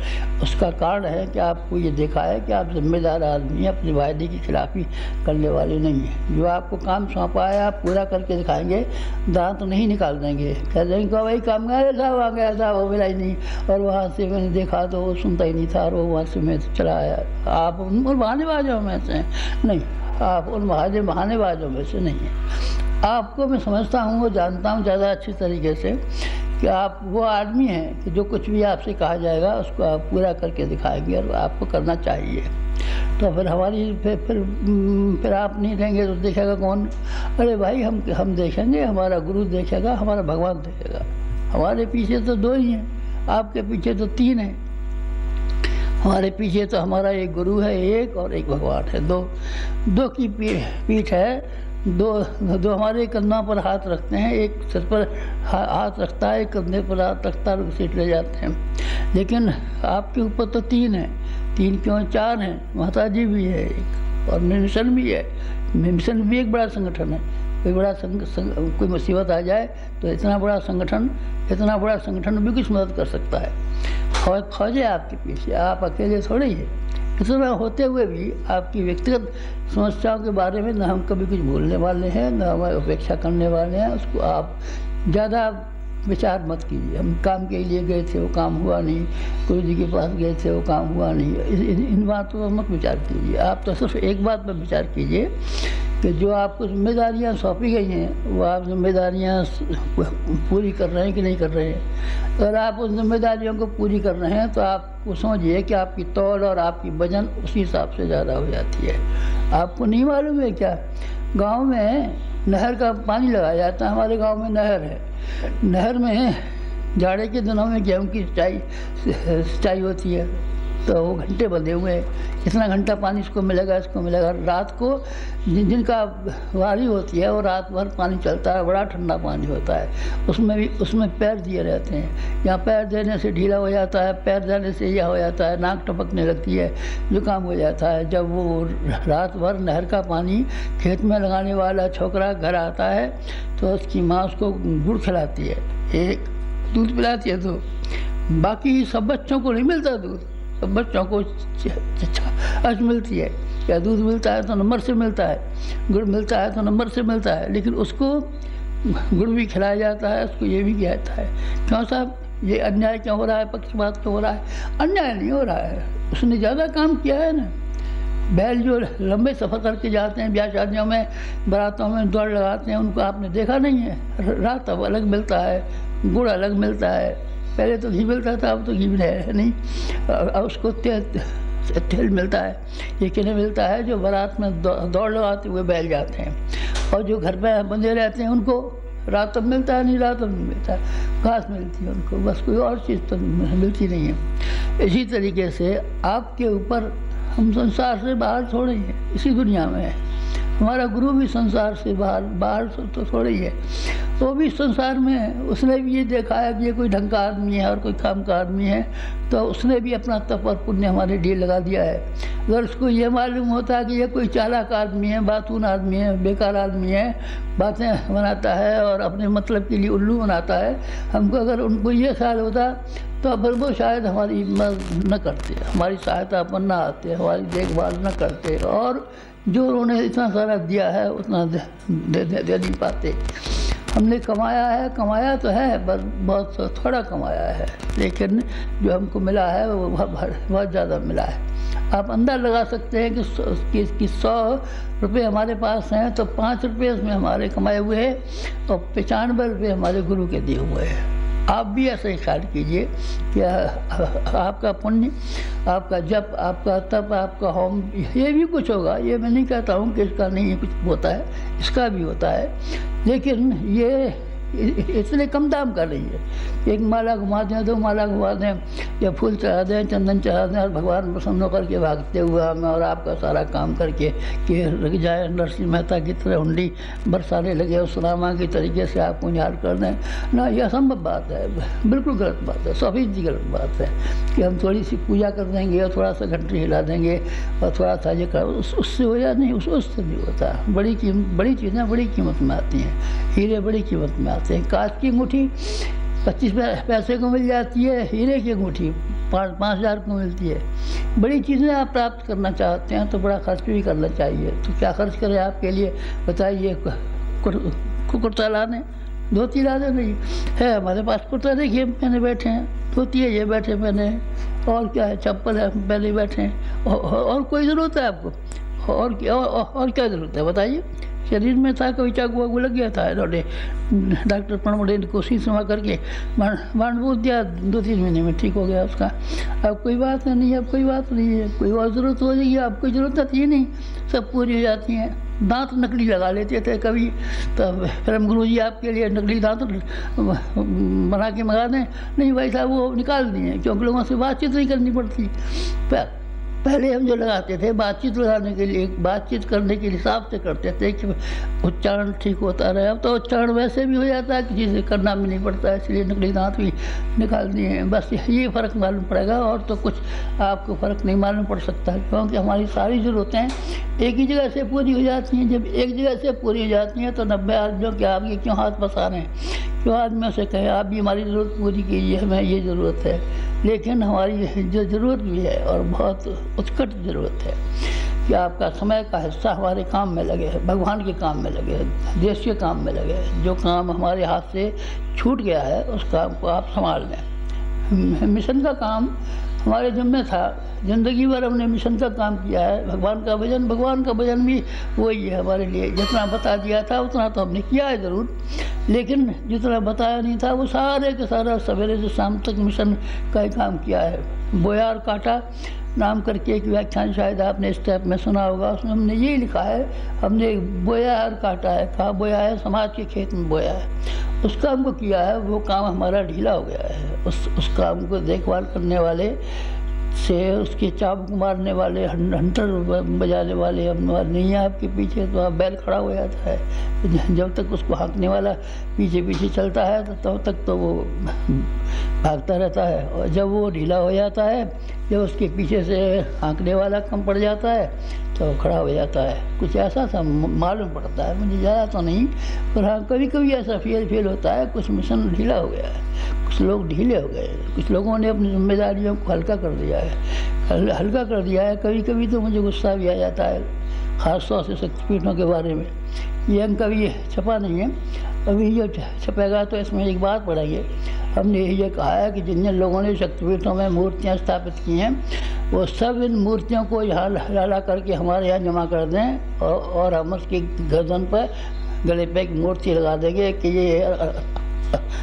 उसका कारण है कि आपको ये देखा है कि आप जिम्मेदार आदमी हैं, अपने वायदे की खिलाफी करने वाले नहीं हैं। जो आपको काम सौंपा है आप पूरा करके दिखाएंगे, दांत तो नहीं निकाल देंगे। कह देंगे कि वही काम गया साहब आ गया था, वो मिला ही नहीं और वहाँ से मैंने देखा तो वो सुनता ही नहीं था और वो वहाँ से मैं चला आया। आप उन बहानेबाजों में से नहीं, आप उन बहानेबाजों में से नहीं हैं। आपको मैं समझता हूँ, वो जानता हूँ ज़्यादा अच्छी तरीके से कि आप वो आदमी हैं कि जो कुछ भी आपसे कहा जाएगा उसको आप पूरा करके दिखाएंगे और आपको करना चाहिए। तो फिर हमारी फिर आप नहीं देंगे तो देखेगा कौन। अरे भाई हम देखेंगे, हमारा गुरु देखेगा, हमारा भगवान देखेगा। हमारे पीछे तो 2 ही हैं, आपके पीछे तो 3 हैं। हमारे पीछे तो हमारा एक गुरु है एक और एक भगवान है। दो की पीठ है। दो हमारे कंधों पर हाथ रखते हैं, एक सिर पर हाथ रखता है, एक कंधे पर हाथ रखता है और सीट ले जाते हैं। लेकिन आपके ऊपर तो 3 हैं। 3 क्यों 4 हैं। माता जी भी है एक और मिशन भी है। मिशन भी एक बड़ा संगठन है। कोई मुसीबत आ जाए तो इतना बड़ा संगठन भी कुछ मदद कर सकता है। फौज है आपके पीछे, आप अकेले थोड़े ही है। इतना होते हुए भी आपकी व्यक्तिगत समस्याओं के बारे में न हम कभी कुछ बोलने वाले हैं, न हम अपेक्षा करने वाले हैं। उसको आप ज़्यादा विचार मत कीजिए। हम काम के लिए गए थे, वो काम हुआ नहीं। गुरु जी के पास गए थे, वो काम हुआ नहीं। इन बातों पर मत विचार कीजिए। आप तो सिर्फ एक बात पर विचार कीजिए कि जो आपको जिम्मेदारियां सौंपी गई हैं वो आप जिम्मेदारियां पूरी कर रहे हैं कि नहीं कर रहे हैं। अगर आप उन जिम्मेदारियों को पूरी कर रहे हैं तो आपको समझिए कि आपकी तौल और आपकी वजन उसी हिसाब से ज़्यादा हो जाती है। आपको नहीं मालूम है क्या, गांव में नहर का पानी लगाया जाता है। हमारे गांव में नहर है। नहर में जाड़े के दिनों में गेहूँ की सिंचाई होती है तो वो घंटे बंधे हुए हैं। इतना घंटा पानी इसको मिलेगा। रात को जिनका वारी होती है वो रात भर पानी चलता है, बड़ा ठंडा पानी होता है। उसमें पैर दिए रहते हैं। यहाँ पैर देने से ढीला हो जाता है, पैर देने से यह हो जाता है, नाक टपकने लगती है, जुकाम हो जाता है। जब वो रात भर नहर का पानी खेत में लगाने वाला छोकरा घर आता है तो उसकी माँ उसको गुड़ खिलाती है, एक दूध पिलाती है। तो बाकी सब बच्चों को नहीं मिलता दूध, सब बच्चों को छाछ मिलती है। या दूध मिलता है तो नंबर से मिलता है, गुड़ मिलता है तो नंबर से मिलता है। लेकिन उसको गुड़ भी खिलाया जाता है, उसको ये भी किया जाता है। क्यों साहब, ये अन्याय क्यों हो रहा है, पक्षपात क्यों हो रहा है? अन्याय नहीं हो रहा है, उसने ज़्यादा काम किया है ना। बैल जो लंबे सफ़र करके जाते हैं, ब्याह शादियों में, बारातों में दौड़ लगाते हैं, उनको आपने देखा नहीं है। रात अलग मिलता है, गुड़ अलग मिलता है, पहले तो घी मिलता था, अब तो घी है नहीं। अब उसको तेल मिलता है, ये किन्हें मिलता है? जो बारात में दौड़ लगाते हुए बैठ जाते हैं, और जो घर में बंधे रहते हैं उनको रात तो मिलता है नहीं, रात तो नहीं मिलता, घास मिलती है उनको, बस कोई और चीज़ तो मिलती नहीं है। इसी तरीके से आपके ऊपर, हम संसार से बाहर थोड़े ही हैं, इसी दुनिया में है। हमारा गुरु भी संसार से बाहर तो थोड़े ही है, वो भी संसार में है। उसने भी ये देखा है कि ये कोई ढंग का आदमी है और कोई काम का आदमी है, तो उसने भी अपना तप और पुण्य हमारे लिए लगा दिया है। अगर उसको ये मालूम होता है कि ये कोई चालाक आदमी है, बातून आदमी है, बेकार आदमी है, बातें बनाता है और अपने मतलब के लिए उल्लू बनाता है, हमको अगर उनको ये ख्याल होता तो फिर वो शायद हमारी मदद न करते, हमारी सहायता पर न आते, हमारी देखभाल न करते, और जो उन्होंने इतना सारा दिया है उतना दे नहीं पाते। हमने कमाया तो है, बस बहुत थोड़ा कमाया है, लेकिन जो हमको मिला है वो बहुत ज़्यादा मिला है। आप अंदाज़ लगा सकते हैं कि 100 रुपये हमारे पास हैं तो 5 रुपये उसमें हमारे कमाए हुए हैं और 95 रुपये हमारे गुरु के दिए हुए हैं। आप भी ऐसा ही ख्याल कीजिए कि आपका पुण्य, आपका जप, आपका तप, आपका होम, ये भी कुछ होगा। ये मैं नहीं कहता हूँ कि इसका नहीं कुछ होता है, इसका भी होता है, लेकिन ये इतने कम दाम का नहीं है। एक माला घुमा दें, 2 माला घुमा दें, या फूल चढ़ा दें, चंदन चढ़ा दें, और भगवान प्रसन्न होकर के भागते हुए हमें और आपका सारा काम करके कि लग जाए नरसिंह मेहता की तरह हुंडी बरसाने लगे उस रामा की तरीके से आपको निहाल कर दें ना, यह असंभव बात है, बिल्कुल गलत बात है, 100% गलत बात है कि हम थोड़ी सी पूजा कर देंगे और थोड़ा सा घंटी हिला देंगे और थोड़ा सा ये कर, उससे हो या नहीं, उससे नहीं होता। बड़ी चीज़ें बड़ी कीमत में आती हैं, हीरे बड़ी कीमत में आते हैं। कांच की अंगूठी 25 पैसे को मिल जाती है, हीरे की अंगूठी 5,000 को मिलती है। बड़ी चीज़ें आप प्राप्त करना चाहते हैं तो बड़ा खर्च भी करना चाहिए। तो क्या खर्च करें आपके लिए, बताइए? कुर्ता ला दें, धोती ला दें? नहीं है हमारे पास कुर्ता, देखिए पहने बैठे हैं, धोती है ये बैठे पहने, और क्या है, चप्पल है पहले बैठे हैं, और कोई ज़रूरत है आपको? और क्या ज़रूरत है बताइए? शरीर में था, कोई चाकू वाकू लग गया था, इन्होंने डॉक्टर प्रणबड़े ने कोशिश समा करके बांध बूझ दिया, 2-3 महीने में ठीक हो गया उसका। अब कोई बात नहीं है, अब कोई बात नहीं है, कोई और ज़रूरत हो जाएगी, अब कोई ज़रूरत ही नहीं, सब पूरी हो जाती हैं। दांत नकली लगा लेते थे कभी, तब फिर हम गुरुजी आपके लिए नकली दांत बना के मंगा दें, नहीं भाई साहब वो निकाल दिए, क्योंकि लोगों से बातचीत नहीं करनी पड़ती। पहले हम जो लगाते थे बातचीत लगाने के लिए, बातचीत करने के हिसाब से करते थे कि उच्चारण ठीक होता रहे। अब तो उच्चारण वैसे भी हो जाता है, किसी से करना भी नहीं पड़ता है, इसलिए नकली दांत भी निकाल दिए हैं। बस ये फ़र्क मालूम पड़ेगा, और तो कुछ आपको फ़र्क नहीं मालूम पड़ सकता, क्योंकि हमारी सारी ज़रूरतें एक ही जगह से पूरी हो जाती हैं। जब एक जगह से पूरी हो जाती हैं तो 90 आदमियों के आपके क्यों हाथ फंसा रहे हैं? क्यों आदमियों से कहें आप भी हमारी ज़रूरत पूरी कीजिए, हमें ये ज़रूरत है। लेकिन हमारी जो ज़रूरत भी है और बहुत उत्कट ज़रूरत है कि आपका समय का हिस्सा हमारे काम में लगे, भगवान के काम में लगे, देश के काम में लगे। जो काम हमारे हाथ से छूट गया है उस काम को आप संभाल लें। मिशन का काम हमारे जिम्मे था, ज़िंदगी भर हमने मिशन का काम किया है। भगवान का भजन भी वही है हमारे लिए। जितना बता दिया था उतना तो हमने किया है ज़रूर, लेकिन जितना बताया नहीं था वो सारे के सारा सवेरे से शाम तक मिशन का ही काम किया है। बोया और काटा नाम करके एक व्याख्यान शायद आपने इस टाइप में सुना होगा, उसमें हमने यही लिखा है, हमने बोया और काटा है। कहा बोया है, समाज के खेत में बोया है, उस काम को किया है, वो काम हमारा ढीला हो गया है। उस काम को देखभाल करने वाले से, उसके चाबुक मारने वाले, हंटर बजाने वाले हम नहीं है आपके पीछे, तो आप बैल खड़ा हो जाता है। जब तक उसको हाँकने वाला पीछे पीछे चलता है तब तक तो वो भागता रहता है, और जब वो ढीला हो जाता है, जब उसके पीछे से हाँकने वाला कम पड़ जाता है तो वो खड़ा हो जाता है। कुछ ऐसा सा मालूम पड़ता है, मुझे ज़्यादा तो नहीं, पर हाँ कभी कभी ऐसा फील होता है कुछ मिशन ढीला हो गया है, कुछ लोग ढीले हो गए, कुछ लोगों ने अपनी जिम्मेदारियों को हल्का कर दिया है, हल्का कर दिया है। कभी कभी तो मुझे गुस्सा भी आ जाता है, ख़ास तौर से शक्तिपीठों के बारे में। ये अंक अभी छपा नहीं है, अभी जो छपेगा तो इसमें एक बात पढ़ेंगे। हमने ये कहा है कि जिन जिन लोगों ने शक्तिपीठों में मूर्तियाँ स्थापित की हैं, वो सब इन मूर्तियों को यहाँ ला करके हमारे यहाँ जमा कर दें, और हम उसकी गर्दन पर, गले पे एक मूर्ति लगा देंगे कि ये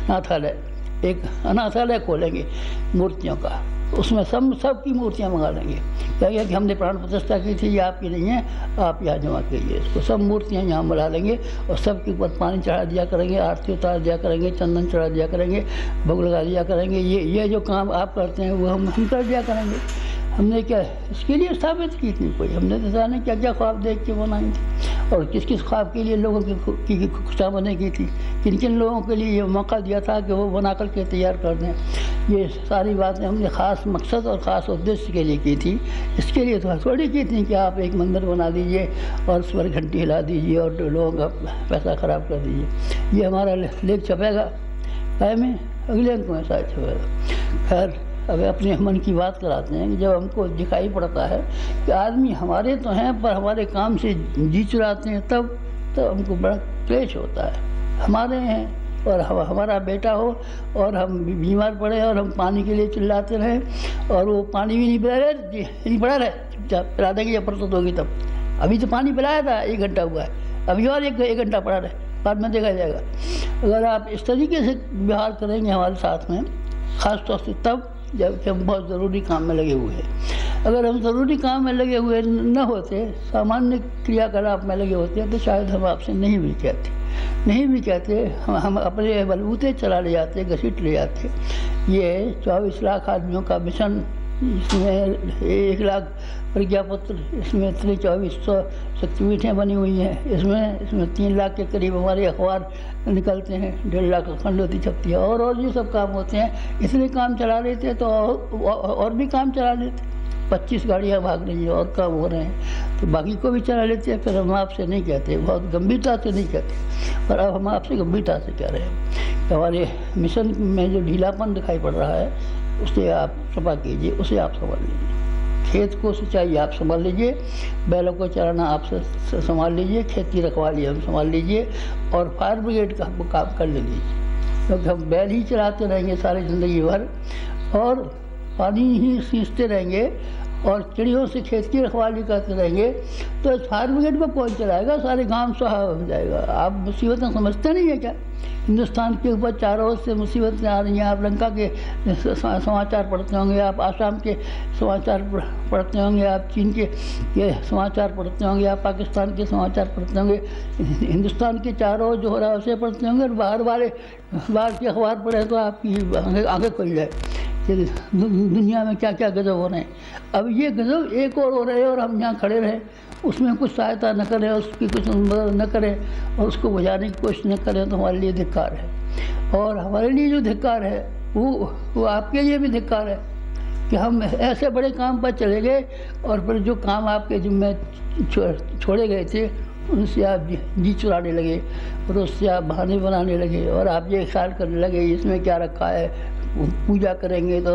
नाथालय, एक अनाथालय खोलेंगे मूर्तियों का, उसमें सबकी मूर्तियाँ मंगा लेंगे। कहेंगे कि हमने प्राण प्रतिष्ठा की थी, ये आपकी नहीं है, आप यहाँ जमा कीजिए इसको। सब मूर्तियाँ यहाँ बुला लेंगे और सबके ऊपर पानी चढ़ा दिया करेंगे, आरती उतार दिया करेंगे, चंदन चढ़ा दिया करेंगे, भोग लगा दिया करेंगे। ये जो काम आप करते हैं वो हम कर दिया करेंगे। हमने क्या इसके लिए स्थापित की थी कोई? हमने तो जाने क्या क्या ख्वाब देख के बनाई थी और किस किस ख्वाब के लिए लोगों की खुशामदें की थी, किन किन लोगों के लिए ये मौका दिया था कि वो बना कर के तैयार कर दें। ये सारी बातें हमने ख़ास मकसद और ख़ास उद्देश्य के लिए की थी। इसके लिए तो थोड़ी की थी कि आप एक मंदिर बना दीजिए और उस पर घंटी हिला दीजिए और लोगों का पैसा ख़राब कर दीजिए। ये हमारा लेख छपेगा काय में, अगले अंक में शायद छपेगा। खैर अब अपने मन की बात कराते हैं कि जब हमको दिखाई पड़ता है कि आदमी हमारे तो हैं पर हमारे काम से जी चुराते हैं, तब हमको बड़ा क्लेश होता है। हमारे हैं और हमारा बेटा हो और हम बीमार पड़े और हम पानी के लिए चिल्लाते रहें और वो पानी भी नहीं पड़ा रहे, चुपचाप पिला देंगे या परसों होगी तब। अभी तो पानी पिलाया था, 1 घंटा हुआ है, अभी और एक घंटा पड़ा रहे, बाद में देखा जाएगा। अगर आप इस तरीके से व्यवहार करेंगे हमारे साथ में, ख़ास तौर से तब जबकि हम बहुत ज़रूरी काम में लगे हुए हैं। अगर हम ज़रूरी काम में लगे हुए न होते, सामान्य क्रियाकलाप में लगे होते तो शायद हम आपसे नहीं भी कहते, हम अपने बलबूते चला ले जाते, घसीट ले जाते। ये 24 लाख आदमियों का मिशन, इसमें 1 लाख प्रज्ञापत्र, इसमें इतनी 2400 शक्तिपीठें बनी हुई हैं, इसमें 3 लाख के करीब हमारे अखबार निकलते हैं, 1.5 लाख अखंडवती छपती है और ये सब काम होते हैं। इतने काम चला लेते तो और भी काम चला लेते। 25 गाड़ियाँ भाग रही हैं और काम हो रहे हैं तो बाकी को भी चला लेते हैं। फिर हम आपसे नहीं कहते, बहुत गंभीरता से नहीं कहते, पर अब हम आपसे गंभीरता से कह रहे हैं कि हमारे मिशन में जो ढीलापन दिखाई पड़ रहा है उसे आप सफा कीजिए, उसे आप संभाल लीजिए। खेत को सिंचाई आप संभाल लीजिए, बैलों को चराना आप संभाल लीजिए, खेती रखवाली हम संभाल लीजिए और फायर ब्रिगेड का काम कर लीजिए, क्योंकि हम बैल ही चलाते रहेंगे सारी ज़िंदगी भर और पानी ही सींचते रहेंगे और चिड़ियों से खेत की रखवाली करते रहेंगे तो फायर ब्रिगेड को कौन चलाएगा? सारे गांव सुहा हो जाएगा। आप मुसीबतें समझते नहीं है क्या? हिंदुस्तान के ऊपर चारों ओर से मुसीबतें आ रही हैं। आप लंका के समाचार पढ़ते होंगे, आप आसाम के समाचार पढ़ते होंगे, आप चीन के समाचार पढ़ते होंगे, आप पाकिस्तान के समाचार पढ़ते होंगे, हिंदुस्तान के चारों ओर जो हो रहा है उसे पढ़ते होंगे और बाहर के अखबार पढ़े तो आपकी आंखें खुल जाए दुनिया में क्या क्या गजब हो रहे हैं। अब ये गजब एक और हो रहे हैं और हम यहाँ खड़े रहें, उसमें कुछ सहायता न करें, उसकी कुछ मदद न करें और उसको बुझाने की कोशिश न करें तो हमारे लिए धिक्कार है। और हमारे लिए जो धिक्कार है वो आपके लिए भी धिक्कार है कि हम ऐसे बड़े काम पर चले गए और फिर जो काम आपके जिम्मे छोड़े गए थे उनसे आप जी चुराने लगे और उससे आप बहाने बनाने लगे और आप ये ख्याल करने लगे इसमें क्या रखा है, पूजा करेंगे तो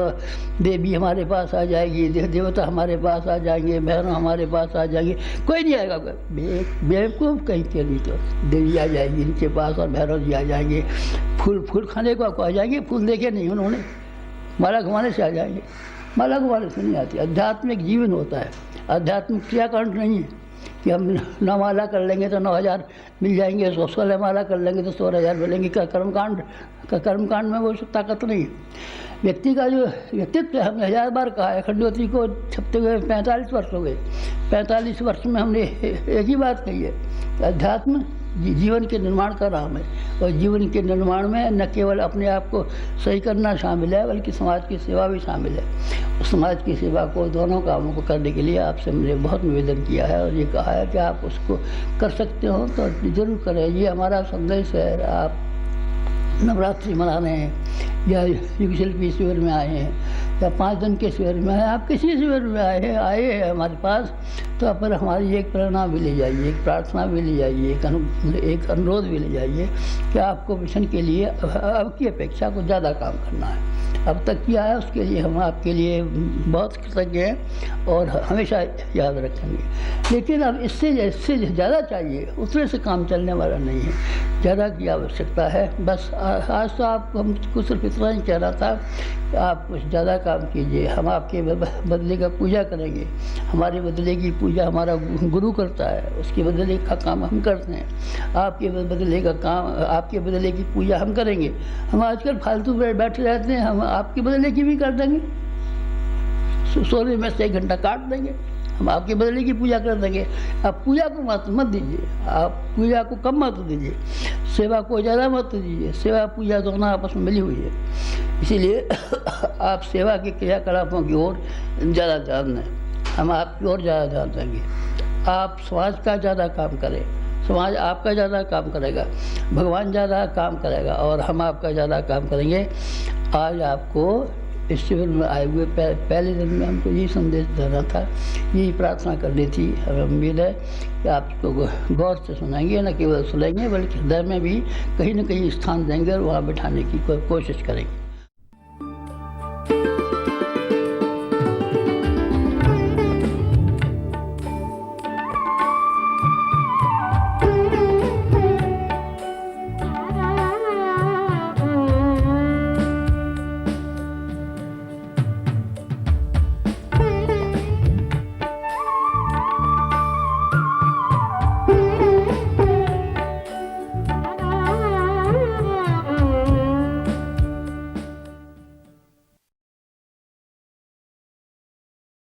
देवी हमारे पास आ जाएगी, देवता हमारे पास आ जाएंगे, भैरव हमारे पास आ जाएंगे। कोई नहीं आएगा, बेवकूफ़ कहीं के नहीं, तो देवी आ जाएगी इनके पास और भैरव जी आ जाएंगे। फूल खाने को आ जाएंगे, फूल देखे नहीं उन्होंने, माला घुमाने से आ जाएंगे। माला घुमाने से नहीं आती, आध्यात्मिक जीवन होता है, आध्यात्मिक क्रियाकांड नहीं है कि हम 9 माला कर लेंगे तो 9000 मिल जाएंगे, 16 माला कर लेंगे तो 16,000 मिलेंगे। कर्मकांड में वो ताकत नहीं है। व्यक्ति का जो व्यक्तित्व है, हमने 1000 बार कहा है, खंडवती को छपते हुए 45 वर्ष हो गए। 45 वर्ष में हमने एक ही बात कही है, अध्यात्म जीवन के निर्माण का नाम है और जीवन के निर्माण में न केवल अपने आप को सही करना शामिल है बल्कि समाज की सेवा भी शामिल है। समाज की सेवा को, दोनों कामों को करने के लिए आपसे मैंने बहुत निवेदन किया है और ये कहा है कि आप उसको कर सकते हो तो ज़रूर करें। ये हमारा संदेश है। आप नवरात्रि मना रहे हैं या युग शिल्पी शिविर में आए हैं या 5 दिन के शिविर में आए, आप किसी शिविर में आए हैं हमारे पास, तो पर हमारी एक प्रेरणा भी ले जाइए, एक प्रार्थना भी ले जाइए, एक अनुरोध भी ले जाइए कि आपको मिशन के लिए अब की अपेक्षा को ज़्यादा काम करना है। अब तक किया है उसके लिए हम आपके लिए बहुत कृतज्ञ हैं और हमेशा याद रखेंगे। लेकिन अब इससे ज़्यादा चाहिए, उतने से काम चलने वाला नहीं है, ज़्यादा की आवश्यकता है। बस आज तो आपको हमको सिर्फ इतना ही कहना था कि आप कुछ ज़्यादा काम कीजिए, हम आपके बदले का पूजा करेंगे, हमारे बदले की पूजा हमारा गुरु करता है, उसके बदले का काम हम करते हैं। आपके बदले का काम, आपके बदले की पूजा हम करेंगे। हम आजकल फालतू बैठे रहते हैं, हम आपके बदले की भी कर देंगे। सोने में से 1 घंटा काट देंगे, हम आपके बदले की पूजा कर देंगे। आप पूजा को मत दीजिए, आप पूजा को कम मत दीजिए, सेवा को ज़्यादा मत दीजिए। सेवा पूजा दोनों आपस में मिली हुई है, इसीलिए आप सेवा के क्रियाकलापों की ओर ज़्यादा ध्यान दें, हम आपकी ओर ज़्यादा ध्यान देंगे। आप समाज का ज़्यादा काम करें, समाज आपका ज़्यादा काम करेगा, भगवान ज़्यादा काम करेगा और हम आपका ज़्यादा काम करेंगे। आज आपको इस शिविर में आए हुए पहले दिन में हमको यही संदेश देना था, यही प्रार्थना करनी थी। हमें उम्मीद है कि आप इसको गौर से सुनेंगे, न केवल सुनेंगे बल्कि हृदय में भी कहीं न कहीं स्थान देंगे और वहाँ बिठाने की कोशिश करेंगे।